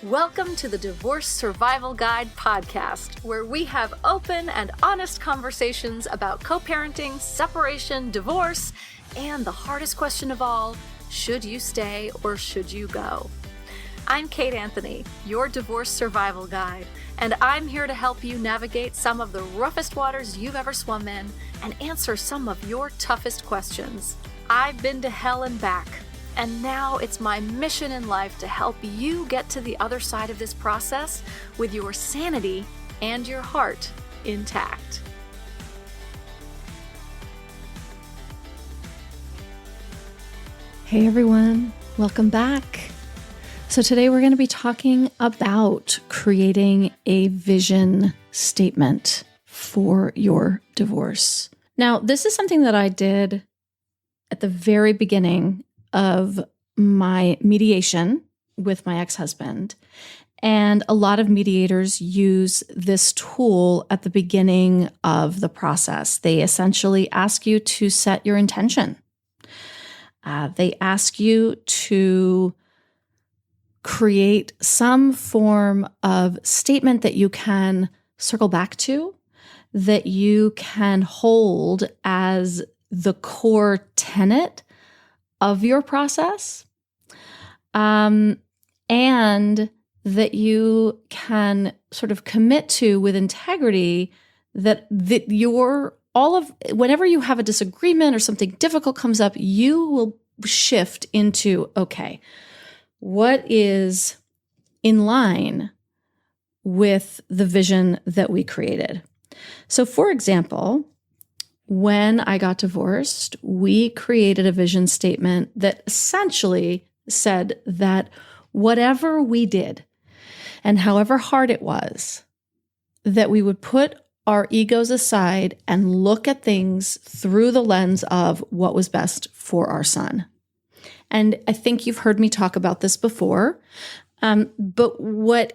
Welcome to the Divorce Survival Guide podcast, where we have open and honest conversations about co-parenting, separation, divorce, and the hardest question of all, should you stay or should you go? I'm Kate Anthony, your divorce survival guide, and I'm here to help you navigate some of the roughest waters you've ever swum in and answer some of your toughest questions. I've been to hell and back. And now it's my mission in life to help you get to the other side of this process with your sanity and your heart intact. Hey everyone, welcome back. So today we're going to be talking about creating a vision statement for your divorce. Now, this is something that I did at the very beginning of my mediation with my ex-husband. And a lot of mediators use this tool at the beginning of the process. They essentially ask you to set your intention. They ask you to create some form of statement that you can circle back to, that you can hold as the core tenet of your process, and that you can sort of commit to with integrity that whenever you have a disagreement or something difficult comes up, you will shift into, okay, what is in line with the vision that we created? So for example, when I got divorced, we created a vision statement that essentially said that whatever we did and however hard it was, that we would put our egos aside and look at things through the lens of what was best for our son. And I think you've heard me talk about this before, but we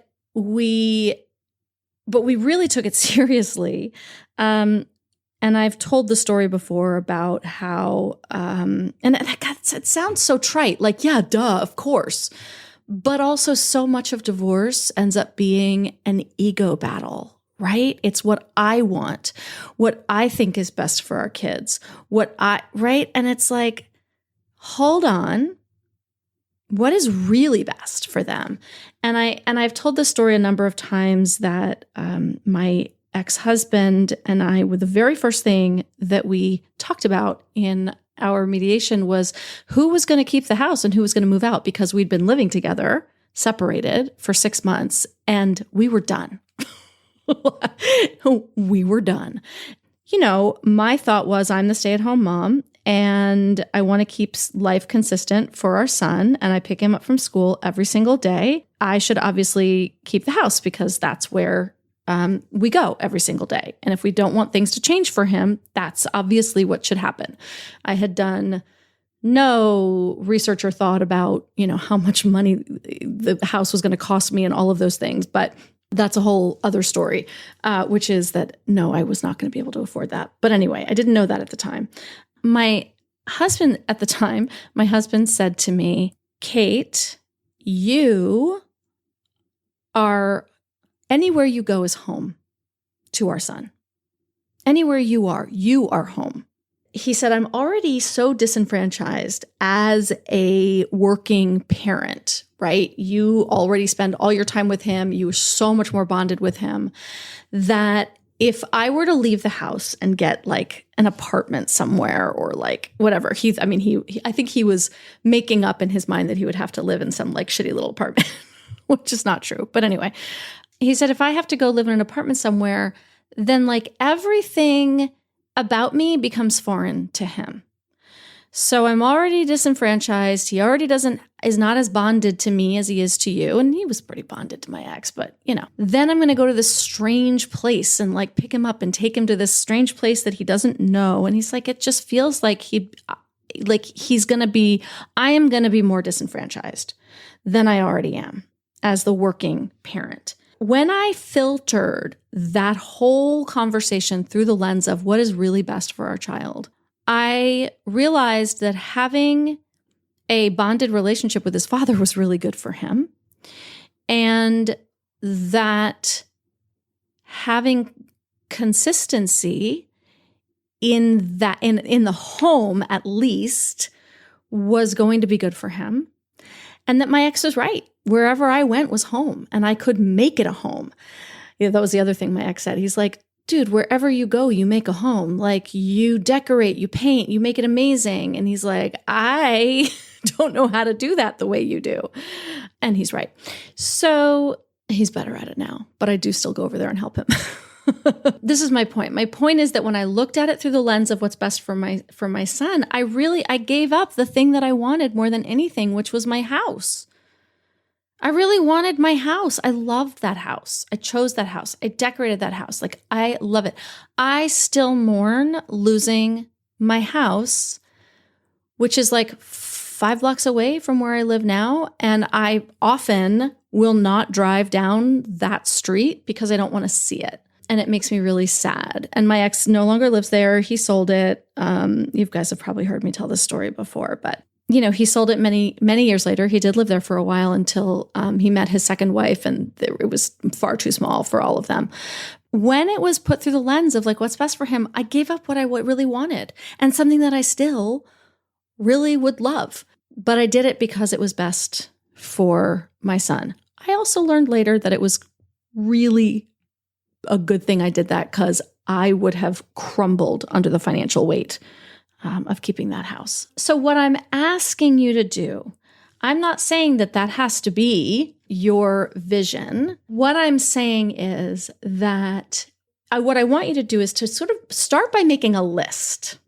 really took it seriously. And I've told the story before about how, it sounds so trite, like, yeah, duh, of course. But also so much of divorce ends up being an ego battle, right? It's what I want, what I think is best for our kids, right? And it's like, hold on, what is really best for them? And I've told this story a number of times that my ex-husband and I, the very first thing that we talked about in our mediation was who was going to keep the house and who was going to move out, because we'd been living together, separated for 6 months, and we were done. We were done. You know, my thought was I'm the stay-at-home mom and I want to keep life consistent for our son, and I pick him up from school every single day. I should obviously keep the house because that's where we go every single day. And if we don't want things to change for him, that's obviously what should happen. I had done no research or thought about, how much money the house was going to cost me and all of those things. But that's a whole other story, which is that, no, I was not going to be able to afford that. But anyway, I didn't know that at the time. My husband said to me, Kate, you are anywhere you go is home to our son. Anywhere you are home. He said, I'm already so disenfranchised as a working parent, right? You already spend all your time with him. You are so much more bonded with him that if I were to leave the house and get like an apartment somewhere or like whatever, I think he was making up in his mind that he would have to live in some like shitty little apartment, which is not true. But anyway, he said, if I have to go live in an apartment somewhere, then like everything about me becomes foreign to him. So I'm already disenfranchised. He already is not as bonded to me as he is to you. And he was pretty bonded to my ex, but then I'm going to go to this strange place and like pick him up and take him to this strange place that he doesn't know. And he's like, it just feels like I am going to be more disenfranchised than I already am as the working parent. When I filtered that whole conversation through the lens of what is really best for our child, I realized that having a bonded relationship with his father was really good for him. And that having consistency in the home, at least, was going to be good for him. And that my ex was right. Wherever I went was home, and I could make it a home. Yeah, that was the other thing my ex said. He's like, dude, wherever you go, you make a home. Like, you decorate, you paint, you make it amazing. And he's like, I don't know how to do that the way you do. And he's right. So he's better at it now, but I do still go over there and help him. This is my point. My point is that when I looked at it through the lens of what's best for my son, I gave up the thing that I wanted more than anything, which was my house. I really wanted my house. I loved that house. I chose that house. I decorated that house. Like, I love it. I still mourn losing my house, which is like 5 blocks away from where I live now. And I often will not drive down that street because I don't want to see it. And it makes me really sad. And my ex no longer lives there. He sold it. You guys have probably heard me tell this story before, but he sold it many, many years later. He did live there for a while until he met his second wife, and it was far too small for all of them. When it was put through the lens of like what's best for him, I gave up what I really wanted and something that I still really would love. But I did it because it was best for my son. I also learned later that it was really a good thing I did that, because I would have crumbled under the financial weight of keeping that house. So what I'm asking you to do, I'm not saying that has to be your vision. What I'm saying is that what I want you to do is to sort of start by making a list,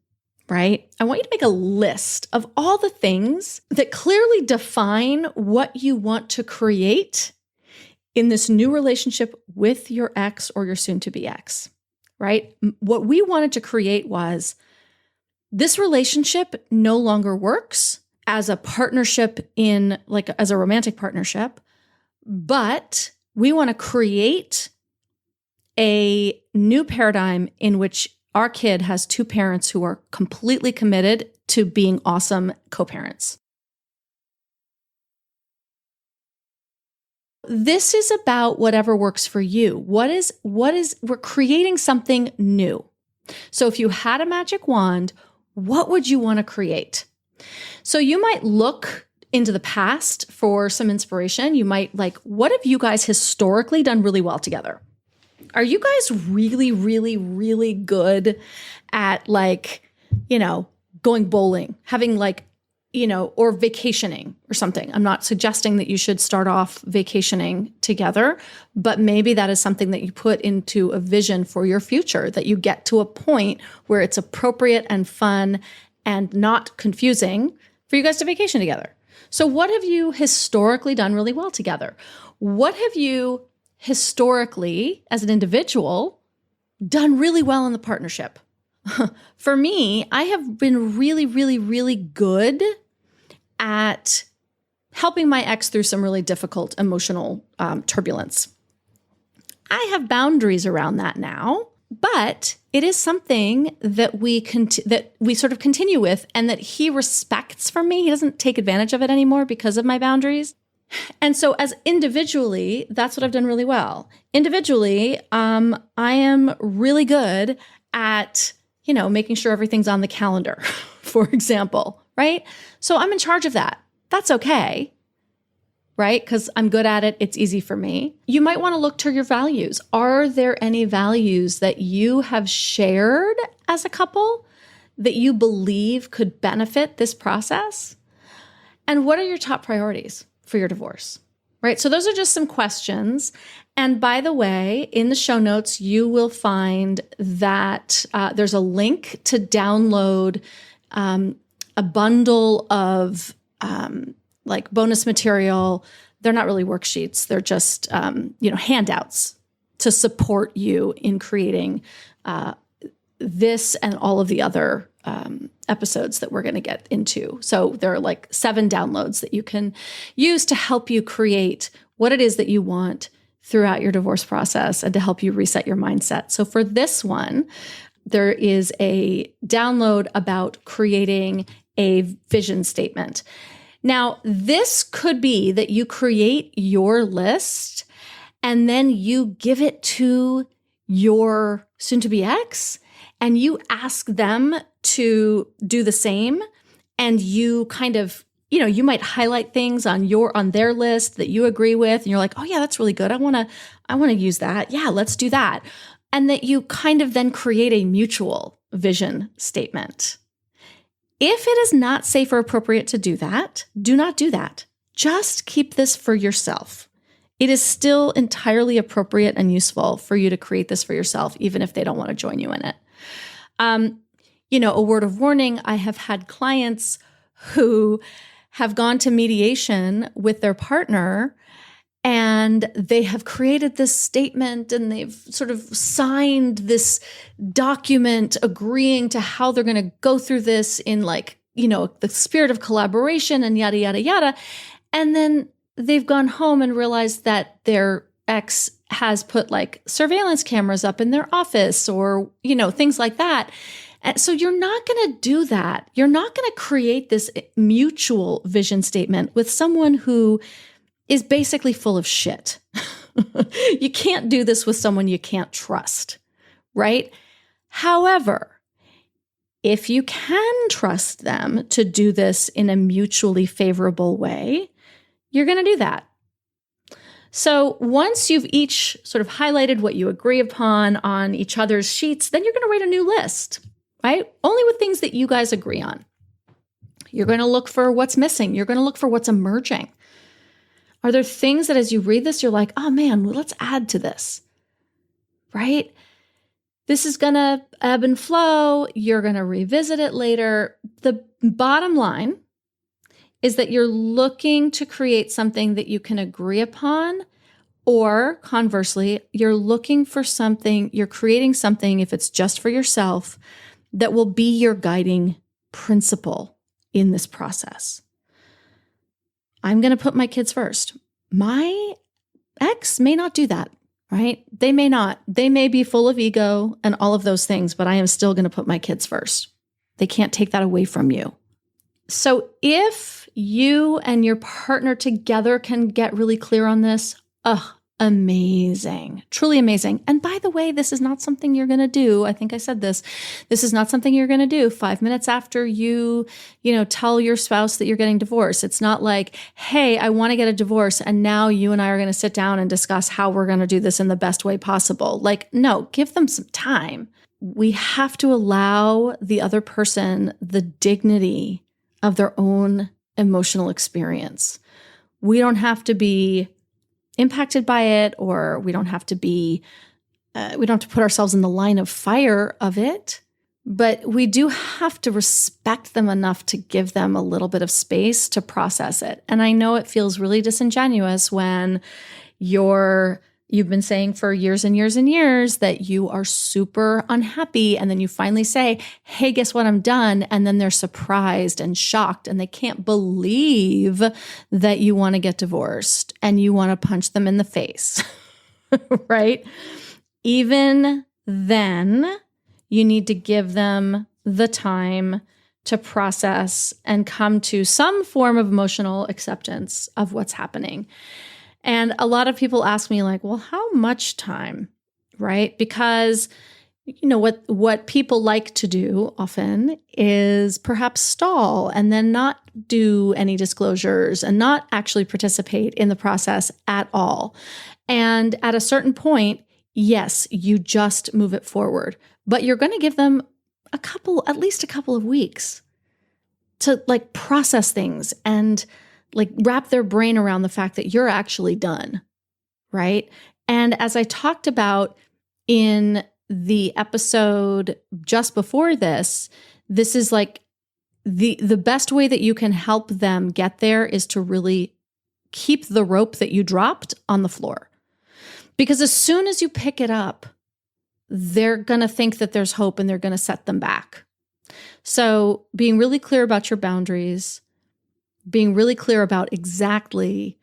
right? I want you to make a list of all the things that clearly define what you want to create in this new relationship with your ex or your soon-to-be ex, right? What we wanted to create was, this relationship no longer works as a partnership as a romantic partnership, but we want to create a new paradigm in which our kid has 2 parents who are completely committed to being awesome co-parents. This is about whatever works for you. We're creating something new. So if you had a magic wand, what would you want to create? So you might look into the past for some inspiration. You might what have you guys historically done really well together? Are you guys really, really, really good at going bowling, having or vacationing or something? I'm not suggesting that you should start off vacationing together, but maybe that is something that you put into a vision for your future, that you get to a point where it's appropriate and fun and not confusing for you guys to vacation together. So what have you historically done really well together? What have you historically, as an individual, done really well in the partnership? For me, I have been really, really, really good at helping my ex through some really difficult emotional turbulence. I have boundaries around that now, but it is something that we sort of continue with, and that he respects from me. He doesn't take advantage of it anymore because of my boundaries. And so as individually, that's what I've done really well. Individually, I am really good at making sure everything's on the calendar, for example, right? So I'm in charge of that. That's okay, right? Because I'm good at it. It's easy for me. You might want to look to your values. Are there any values that you have shared as a couple that you believe could benefit this process? And what are your top priorities for your divorce, right? So those are just some questions. And by the way, in the show notes, you will find that there's a link to download a bundle of bonus material. They're not really worksheets. They're just, handouts to support you in creating this and all of the other episodes that we're going to get into. So there are 7 downloads that you can use to help you create what it is that you want throughout your divorce process and to help you reset your mindset. So for this one, there is a download about creating a vision statement. Now, this could be that you create your list and then you give it to your soon-to-be ex and you ask them to do the same. And you kind of, you might highlight things on their list that you agree with. And you're like, oh yeah, that's really good. I want to use that. Yeah, let's do that. And that you kind of then create a mutual vision statement. If it is not safe or appropriate to do that, do not do that. Just keep this for yourself. It is still entirely appropriate and useful for you to create this for yourself, even if they don't want to join you in it. A word of warning, I have had clients who have gone to mediation with their partner and they have created this statement and they've sort of signed this document agreeing to how they're going to go through this in the spirit of collaboration and yada, yada, yada. And then they've gone home and realized that their ex has put surveillance cameras up in their office or, things like that. And so you're not going to do that. You're not going to create this mutual vision statement with someone who is basically full of shit. You can't do this with someone you can't trust, right? However, if you can trust them to do this in a mutually favorable way, you're going to do that. So once you've each sort of highlighted what you agree upon on each other's sheets, then you're going to write a new list, right? Only with things that you guys agree on. You're going to look for what's missing. You're going to look for what's emerging. Are there things that as you read this, you're like, oh man, well, let's add to this, right? This is going to ebb and flow. You're going to revisit it later. The bottom line is that you're looking to create something that you can agree upon, or conversely, you're looking for something, you're creating something, if it's just for yourself, that will be your guiding principle in this process. I'm going to put my kids first. My ex may not do that, right? They may not. They may be full of ego and all of those things, but I am still going to put my kids first. They can't take that away from you. So if you and your partner together can get really clear on this, amazing, truly amazing. And by the way, this is not something you're going to do. I think I said this. This is not something you're going to do 5 minutes after you tell your spouse that you're getting divorced. It's not like, hey, I want to get a divorce. And now you and I are going to sit down and discuss how we're going to do this in the best way possible. No, give them some time. We have to allow the other person the dignity of their own emotional experience. We don't have to be impacted by it, or we don't have to put ourselves in the line of fire of it, but we do have to respect them enough to give them a little bit of space to process it. And I know it feels really disingenuous when you've been saying for years and years and years that you are super unhappy, and then you finally say, hey, guess what, I'm done. And then they're surprised and shocked, and they can't believe that you want to get divorced and you want to punch them in the face, right? Even then, you need to give them the time to process and come to some form of emotional acceptance of what's happening. And a lot of people ask me well, how much time, right? Because, what people like to do often is perhaps stall and then not do any disclosures and not actually participate in the process at all. And at a certain point, yes, you just move it forward, but you're going to give them at least a couple of weeks to process things and wrap their brain around the fact that you're actually done, right? And as I talked about in the episode just before this, this is the best way that you can help them get there is to really keep the rope that you dropped on the floor. Because as soon as you pick it up, they're going to think that there's hope and they're going to set them back. So being really clear about your boundaries, being really clear about exactly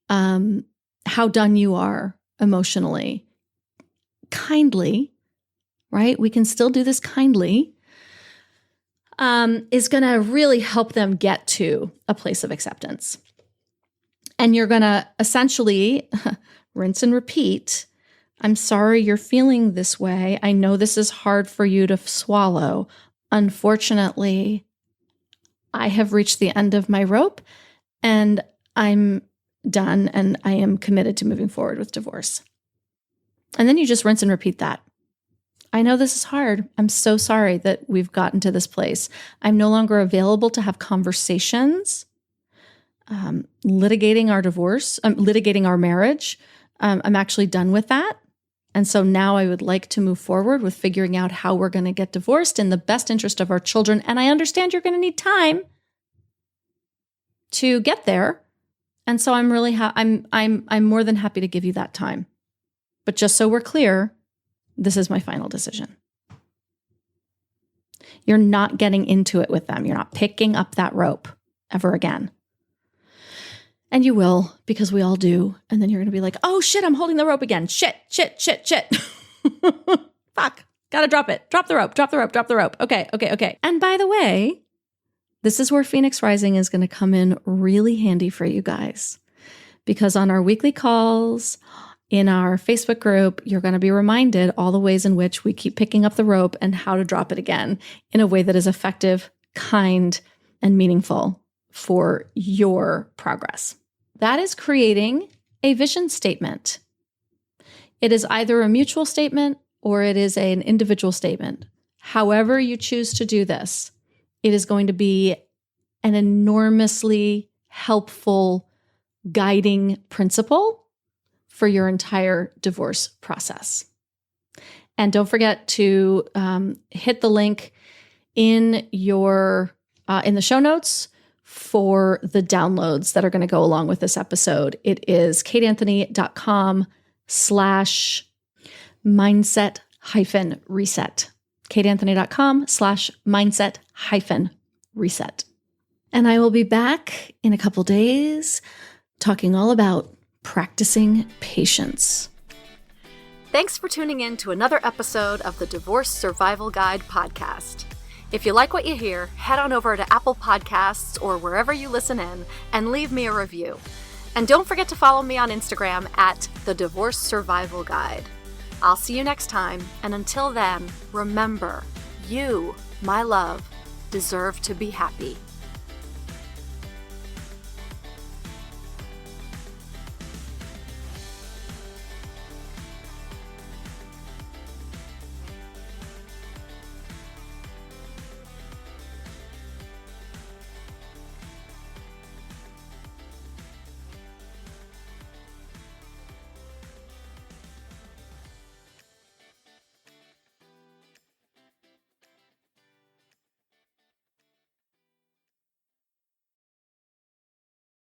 how done you are emotionally, kindly, right? We can still do this kindly. is going to really help them get to a place of acceptance. And you're going to essentially rinse and repeat. I'm sorry you're feeling this way. I know this is hard for you to swallow. Unfortunately, I have reached the end of my rope and I'm done and I am committed to moving forward with divorce. And then you just rinse and repeat that. I know this is hard. I'm so sorry that we've gotten to this place. I'm no longer available to have conversations, litigating our divorce, litigating our marriage. I'm actually done with that. And so now I would like to move forward with figuring out how we're going to get divorced in the best interest of our children. And I understand you're going to need time to get there. And so I'm really I'm more than happy to give you that time. But just so we're clear, this is my final decision. You're not getting into it with them. You're not picking up that rope ever again. And you will, because we all do. And then you're going to be like, oh shit, I'm holding the rope again. Shit. Fuck. Gotta drop it. Drop the rope. Okay. And by the way, this is where Phoenix Rising is going to come in really handy for you guys. Because on our weekly calls, in our Facebook group, you're going to be reminded all the ways in which we keep picking up the rope and how to drop it again in a way that is effective, kind, and meaningful for your progress. That is creating a vision statement. It is either a mutual statement or it is an individual statement. However you choose to do this, it is going to be an enormously helpful guiding principle for your entire divorce process. And don't forget to hit the link in your in the show notes for the downloads that are going to go along with this episode. It is kateanthony.com/mindset-reset. kateanthony.com/mindset-reset. And I will be back in a couple days talking all about practicing patience. Thanks for tuning in to another episode of the Divorce Survival Guide podcast. If you like what you hear, head on over to Apple Podcasts or wherever you listen in and leave me a review. And don't forget to follow me on Instagram at the Divorce Survival Guide. I'll see you next time, and until then, remember, you, my love, deserve to be happy.